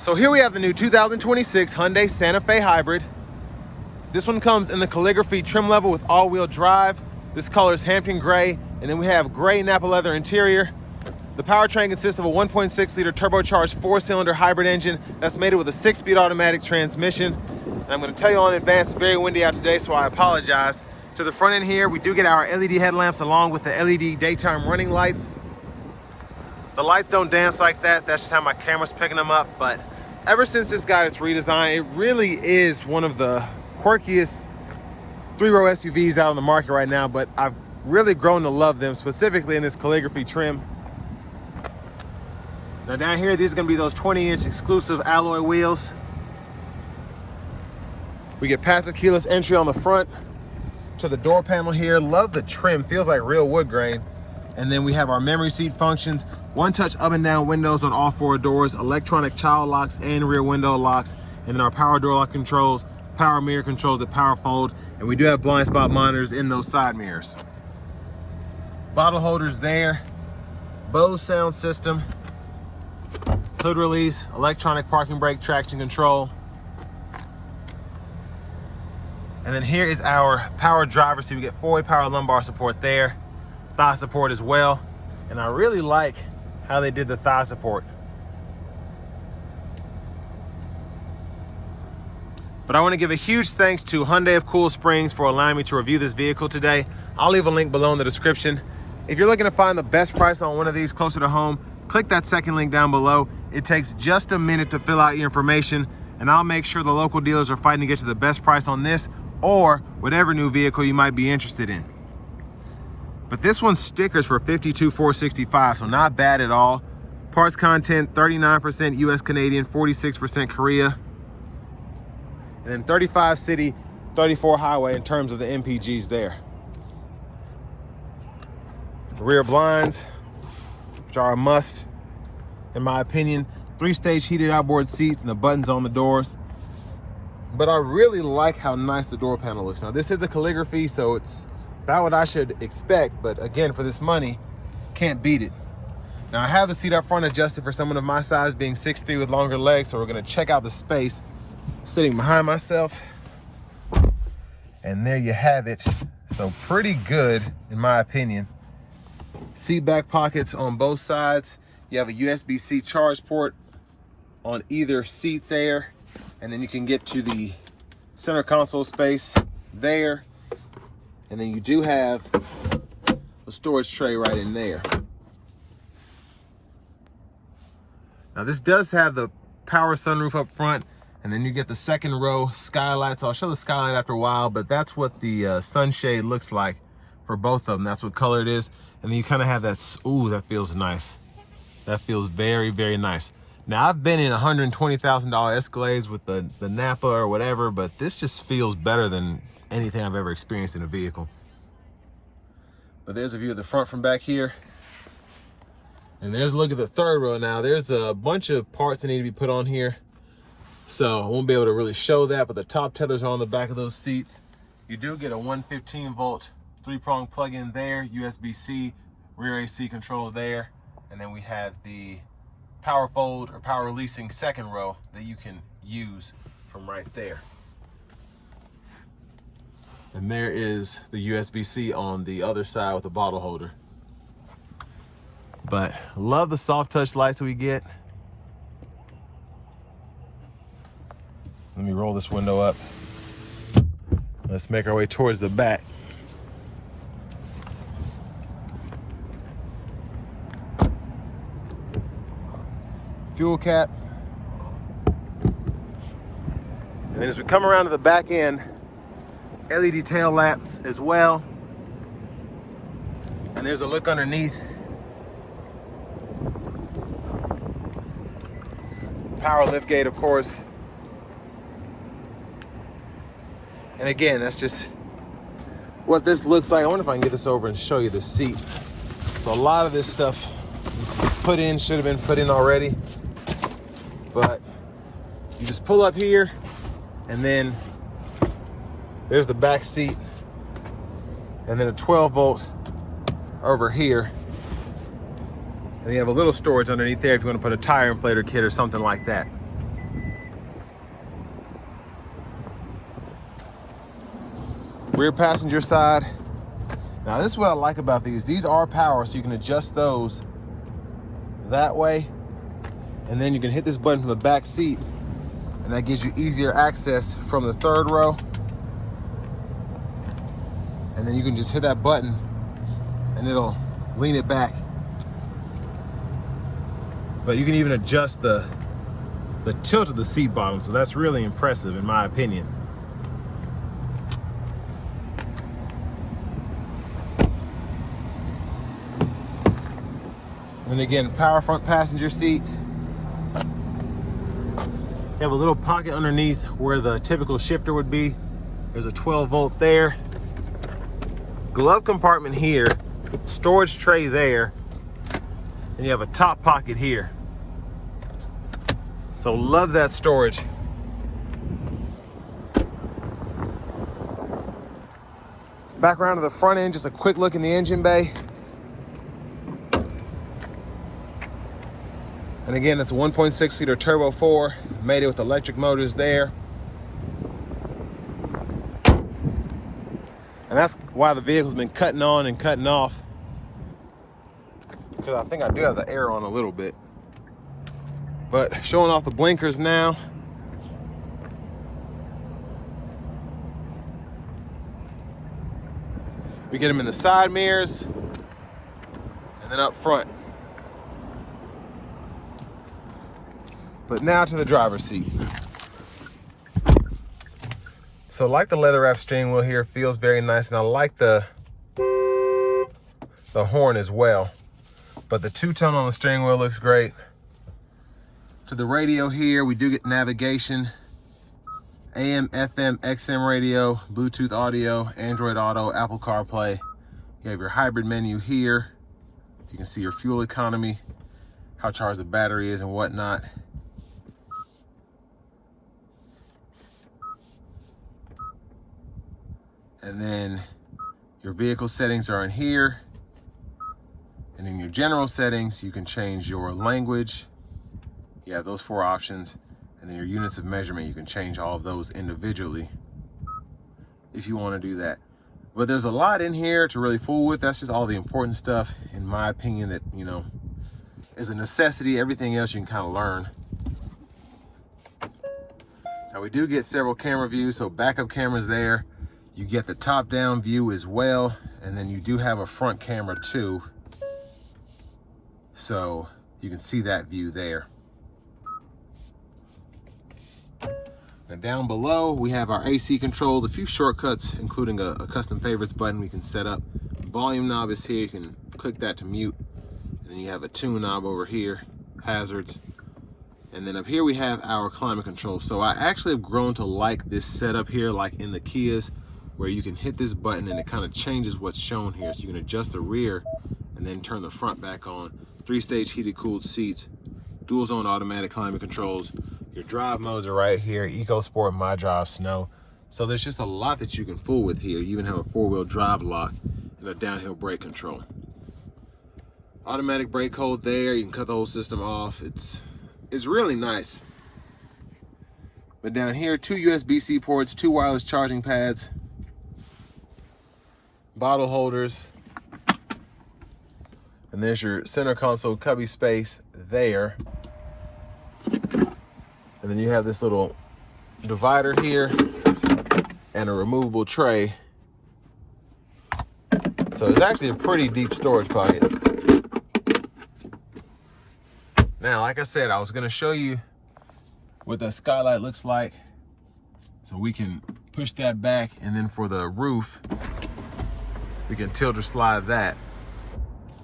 So here we have the new 2026 Hyundai Santa Fe Hybrid. This one comes in the Calligraphy trim level with all-wheel drive. This color is Hampton gray, and then we have gray Napa leather interior. The powertrain consists of a 1.6-liter turbocharged 4-cylinder hybrid engine that's mated with a 6-speed automatic transmission. And I'm going to tell you all in advance, it's very windy out today, so I apologize. To the front end here, we do get our LED headlamps along with the LED daytime running lights. The lights don't dance like that. That's just how my camera's picking them up. But ever since this got its redesign, it really is one of the quirkiest three-row SUVs out on the market right now. But I've really grown to love them, specifically in this Calligraphy trim. Now down here, these are going to be those 20-inch exclusive alloy wheels. We get passive keyless entry on the front. To the door panel here, love the trim, feels like real wood grain. And then we have our memory seat functions, one-touch up and down windows on all 4 doors, electronic child locks and rear window locks, and then our power door lock controls, power mirror controls that power fold, and we do have blind spot monitors in those side mirrors. Bottle holders there, Bose sound system, hood release, electronic parking brake traction control. And then here is our power driver seat. We get 4-way power lumbar support there, thigh support as well. And I really like how they did the thigh support. But I want to give a huge thanks to Hyundai of Cool Springs for allowing me to review this vehicle today. I'll leave a link below in the description. If you're looking to find the best price on one of these closer to home, click that second link down below. It takes just a minute to fill out your information, and I'll make sure the local dealers are fighting to get you the best price on this or whatever new vehicle you might be interested in. But this one's stickers for $52,465, so not bad at all. Parts content, 39% US Canadian, 46% Korea. And then 35 city, 34 highway in terms of the MPGs there. The rear blinds, which are a must, in my opinion. 3-stage heated outboard seats and the buttons on the doors. But I really like how nice the door panel looks. Now this is a Calligraphy, so it's about what I should expect, but again, for this money, can't beat it. Now I have the seat up front adjusted for someone of my size, being 6'3" with longer legs, so we're gonna check out the space sitting behind myself. And there you have it. So pretty good, in my opinion. Seat back pockets on both sides. You have a USB-C charge port on either seat there. And then you can get to the center console space there. And then you do have a storage tray right in there. Now this does have the power sunroof up front, and then you get the second row skylight. So I'll show the skylight after a while, but that's what the sunshade looks like for both of them. That's what color it is. And then you kind of have that, ooh, that feels nice. That feels very, very nice. Now I've been in $120,000 Escalades with the Napa or whatever, but this just feels better than anything I've ever experienced in a vehicle. But there's a view of the front from back here. And there's a look at the third row now. There's a bunch of parts that need to be put on here, so I won't be able to really show that, but the top tethers are on the back of those seats. You do get a 115-volt 3-prong plug-in there, USB-C, rear AC control there, and then we have the power fold or power releasing second row that you can use from right there. And there is the USB-C on the other side with the bottle holder. But love the soft touch lights we get. Let me roll this window up. Let's make our way towards the back. Fuel cap. And then as we come around to the back end, LED tail lamps as well. And there's a look underneath. Power lift gate, of course. And again, that's just what this looks like. I wonder if I can get this over and show you the seat. So a lot of this stuff put in, should have been put in already. But you just pull up here, and then there's the back seat, and then a 12-volt over here. And you have a little storage underneath there if you want to put a tire inflator kit or something like that. rear passenger side. Now this is what I like about these. These are power, so you can adjust those that way. And then you can hit this button from the back seat, and that gives you easier access from the third row. And then you can just hit that button and it'll lean it back. But you can even adjust the tilt of the seat bottom, so that's really impressive in my opinion. And again, power front passenger seat. You have a little pocket underneath where the typical shifter would be. There's a 12 volt there. Glove compartment here, storage tray there, and you have a top pocket here. So love that storage. Back around to the front end, just a quick look in the engine bay. And again, that's a 1.6 liter turbo 4, made it with electric motors there. And that's why the vehicle's been cutting on and cutting off, because I think I do have the air on a little bit. But showing off the blinkers now. We get them in the side mirrors and then up front. But now to the driver's seat. So like the leather wrap steering wheel here, feels very nice, and I like the horn as well. But the two-tone on the steering wheel looks great. To the radio here, we do get navigation, AM, FM, XM radio, Bluetooth audio, Android Auto, Apple CarPlay. You have your hybrid menu here. You can see your fuel economy, how charged the battery is and whatnot. And then your vehicle settings are in here. And in your general settings, you can change your language. You have those 4 options. And then your units of measurement, you can change all of those individually if you want to do that. But there's a lot in here to really fool with. That's just all the important stuff, in my opinion, that, you know, is a necessity. Everything else you can kind of learn. Now we do get several camera views, so backup cameras there. You get the top-down view as well, and then you do have a front camera too. So you can see that view there. Now down below, we have our AC controls, a few shortcuts, including a custom favorites button we can set up. Volume knob is here, you can click that to mute. And then you have a tune knob over here, hazards. And then up here we have our climate control. So I actually have grown to like this setup here, like in the Kias, where you can hit this button and it kind of changes what's shown here. So you can adjust the rear and then turn the front back on. 3-stage heated cooled seats, dual zone automatic climate controls. Your drive modes are right here, Eco Sport, My Drive, Snow. So there's just a lot that you can fool with here. You even have a 4-wheel drive lock and a downhill brake control. Automatic brake hold there, you can cut the whole system off. It's really nice. But down here, 2 USB-C ports, 2 wireless charging pads, bottle holders, and there's your center console cubby space there. And then you have this little divider here and a removable tray. So it's actually a pretty deep storage pocket. Now, like I said, I was gonna show you what that skylight looks like. So we can push that back, and then for the roof, we can tilt or slide that.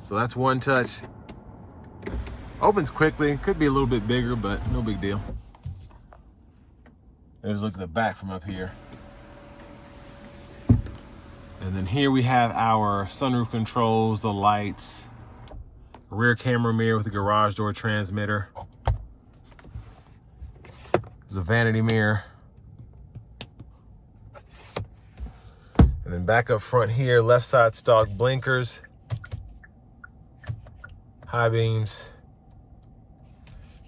So that's one touch. Opens quickly, could be a little bit bigger, but no big deal. There's a look at the back from up here. And then here we have our sunroof controls, the lights, rear camera mirror with a garage door transmitter. There's a vanity mirror. And then back up front here, left side stock blinkers, high beams.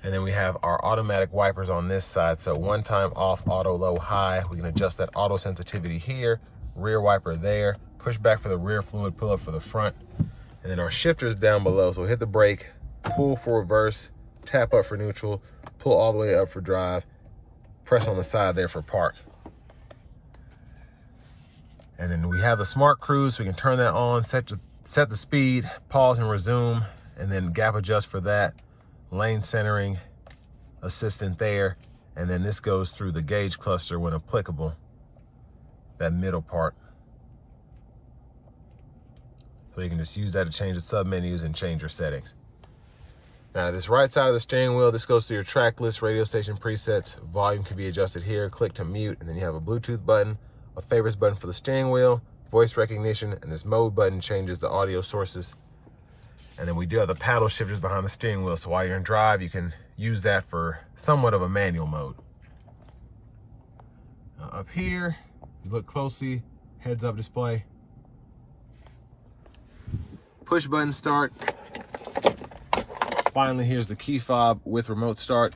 And then we have our automatic wipers on this side. So one time off, auto, low, high. We can adjust that auto sensitivity here. rear wiper there, push back for the rear fluid, pull up for the front. And then our shifter is down below. So we'll hit the brake, pull for reverse, tap up for neutral, pull all the way up for drive, press on the side there for park. And then we have the smart cruise, so we can turn that on, set the speed, pause and resume, and then gap adjust for that, lane centering assistant there, and then this goes through the gauge cluster when applicable, that middle part. So you can just use that to change the sub-menus and change your settings. Now this right side of the steering wheel, this goes through your track list, radio station presets, volume can be adjusted here, click to mute, and then you have a Bluetooth button, a favorites button for the steering wheel, voice recognition, and this mode button changes the audio sources. And then we do have the paddle shifters behind the steering wheel, so while you're in drive, you can use that for somewhat of a manual mode. Now up here, you look closely, heads up display. Push button start. Finally, here's the key fob with remote start.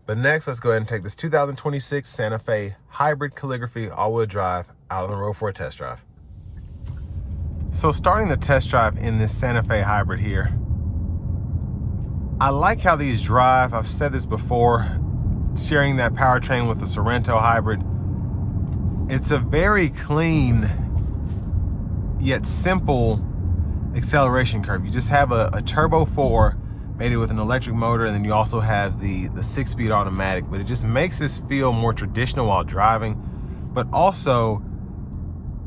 But next, let's go ahead and take this 2026 Santa Fe Hybrid Calligraphy all-wheel drive out on the road for a test drive. So starting the test drive in this Santa Fe Hybrid here, I like how these drive. I've said this before, sharing that powertrain with the Sorento Hybrid. It's a very clean yet simple acceleration curve. You just have a turbo 4 made with an electric motor, and then you also have the 6-speed automatic, but it just makes this feel more traditional while driving, but also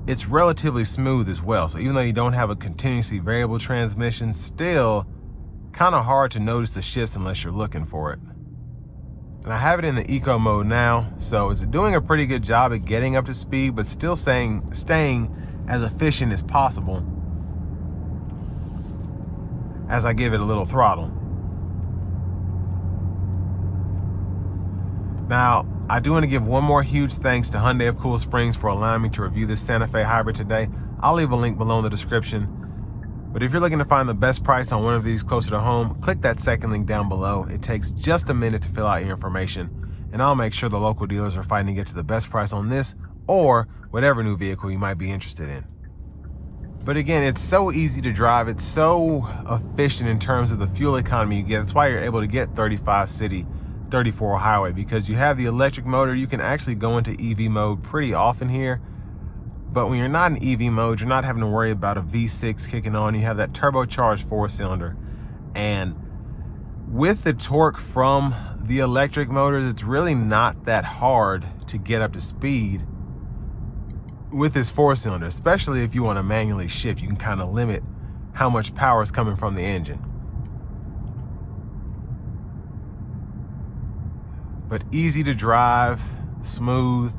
it's relatively smooth as well. So even though you don't have a continuously variable transmission, still kind of hard to notice the shifts unless you're looking for it. And I have it in the eco mode now, so it's doing a pretty good job at getting up to speed, but still staying as efficient as possible as I give it a little throttle. Now, I do want to give one more huge thanks to Hyundai of Cool Springs for allowing me to review this Santa Fe Hybrid today. I'll leave a link below in the description. But if you're looking to find the best price on one of these closer to home, click that second link down below. It takes just a minute to fill out your information, and I'll make sure the local dealers are fighting to get to the best price on this or whatever new vehicle you might be interested in. But again, it's so easy to drive. It's so efficient in terms of the fuel economy you get. That's why you're able to get 35 city, 34 highway, because you have the electric motor. You can actually go into EV mode pretty often here. But when you're not in EV mode, you're not having to worry about a V6 kicking on. You have that turbocharged 4-cylinder. And with the torque from the electric motors, it's really not that hard to get up to speed with this 4-cylinder, especially if you want to manually shift. You can kind of limit how much power is coming from the engine. But easy to drive, smooth.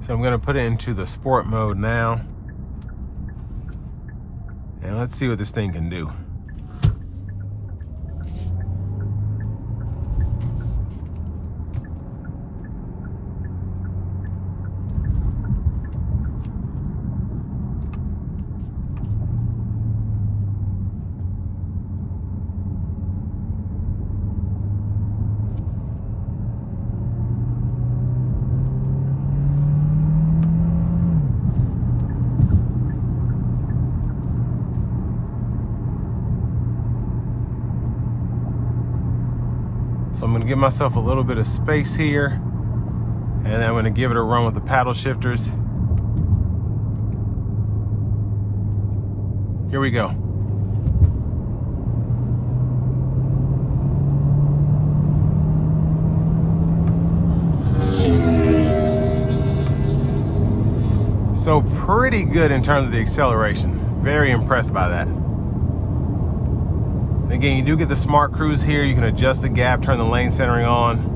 So I'm going to put it into the sport mode now. And let's see what this thing can do. So I'm going to give myself a little bit of space here, and then I'm going to give it a run with the paddle shifters. Here we go. So pretty good in terms of the acceleration. Very impressed by that. Again, you do get the smart cruise here. You can adjust the gap, turn the lane centering on.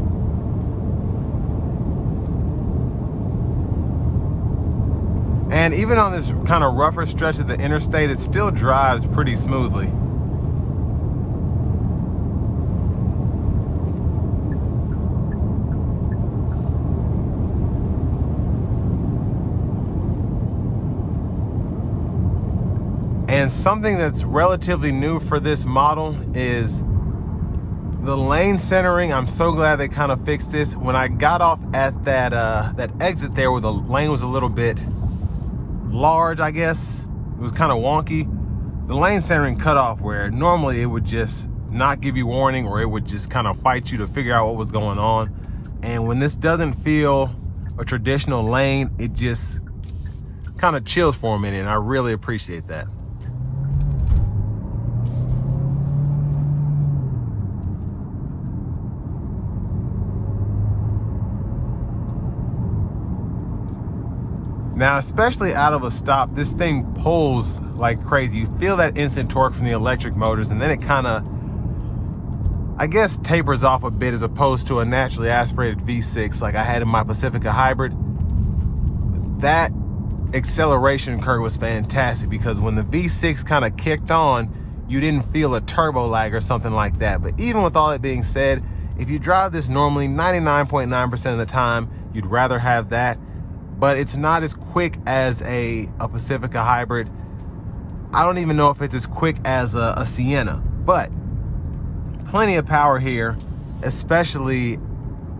And even on this kind of rougher stretch of the interstate, it still drives pretty smoothly. And something that's relatively new for this model is the lane centering. I'm so glad they kind of fixed this. When I got off at that exit there where the lane was a little bit large, I guess, it was kind of wonky. The lane centering cut off where normally it would just not give you warning, or it would just kind of fight you to figure out what was going on. And when this doesn't feel a traditional lane, it just kind of chills for a minute, and I really appreciate that. Now, especially out of a stop, this thing pulls like crazy. You feel that instant torque from the electric motors, and then it kind of, I guess, tapers off a bit as opposed to a naturally aspirated V6 like I had in my Pacifica Hybrid. That acceleration curve was fantastic because when the V6 kind of kicked on, you didn't feel a turbo lag or something like that. But even with all that being said, if you drive this normally 99.9% of the time, you'd rather have that. But it's not as quick as a Pacifica Hybrid. I don't even know if it's as quick as a Sienna, but plenty of power here, especially,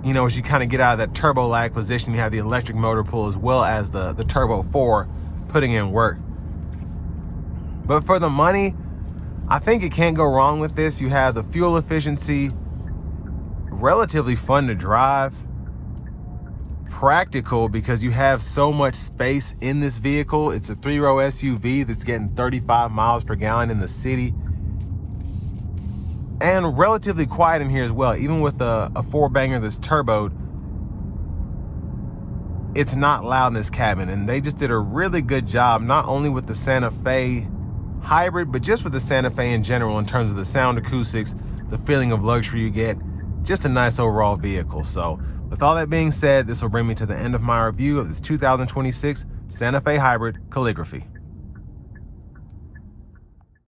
you know, as you kind of get out of that turbo lag position. You have the electric motor pull as well as the Turbo 4 putting in work. But for the money, I think it can't go wrong with this. You have the fuel efficiency, relatively fun to drive, practical because you have so much space in this vehicle. It's a 3-row SUV that's getting 35 miles per gallon in the city, and relatively quiet in here as well. Even with a 4-banger that's turboed, it's not loud in this cabin. And they just did a really good job, not only with the Santa Fe Hybrid, but just with the Santa Fe in general, in terms of the sound acoustics, the feeling of luxury you get. Just a nice overall vehicle. So with all that being said, this will bring me to the end of my review of this 2026 Santa Fe Hybrid Calligraphy.